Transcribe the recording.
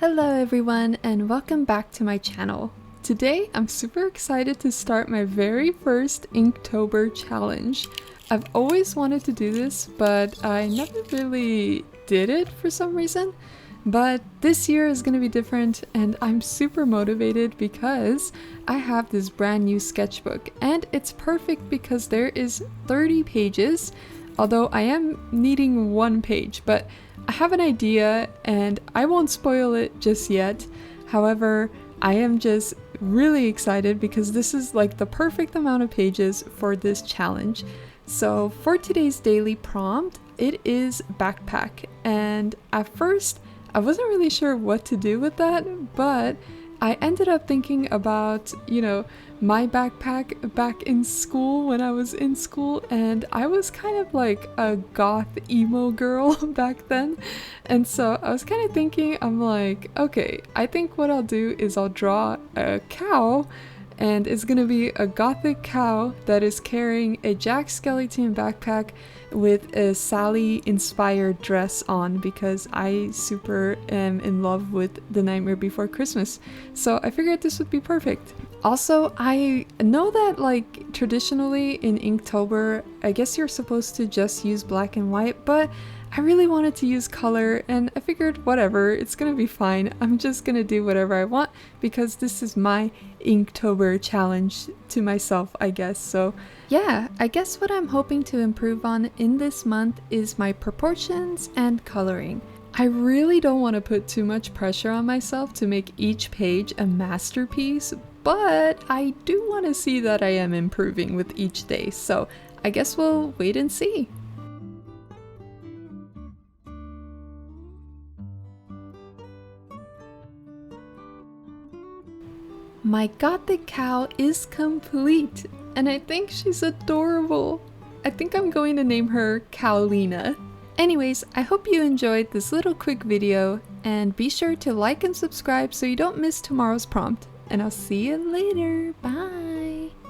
Hello everyone and welcome back to my channel. Today I'm super excited to start my very first Inktober challenge. I've always wanted to do this, but I never really did it for some reason. But this year is going to be different and I'm super motivated because I have this brand new sketchbook and it's perfect because there is 30 pages, although I am needing one page, but I have an idea and I won't spoil it just yet. However, I am just really excited because this is like the perfect amount of pages for this challenge. So for today's daily prompt, it is backpack. And at first, I wasn't really sure what to do with that, but I ended up thinking about, my backpack back in school when I was in school, and I was kind of like a goth emo girl back then. And so I was kind of thinking, I'm like, okay, I think what I'll do is I'll draw a cow, and it's gonna be a gothic cow that is carrying a Jack Skellington backpack with a Sally inspired dress on because I super am in love with The Nightmare Before Christmas. So I figured this would be perfect. Also, I know that like traditionally in Inktober, I guess you're supposed to just use black and white, but I really wanted to use color and I figured whatever, it's gonna be fine. I'm just gonna do whatever I want because this is my Inktober challenge to myself, I guess. So yeah, I guess what I'm hoping to improve on in this month is my proportions and coloring. I really don't want to put too much pressure on myself to make each page a masterpiece, but I do want to see that I am improving with each day, so I guess we'll wait and see. My gothic cow is complete, and I think she's adorable. I think I'm going to name her Cowlina. Anyways, I hope you enjoyed this little quick video, and be sure to like and subscribe so you don't miss tomorrow's prompt. And I'll see you later. Bye!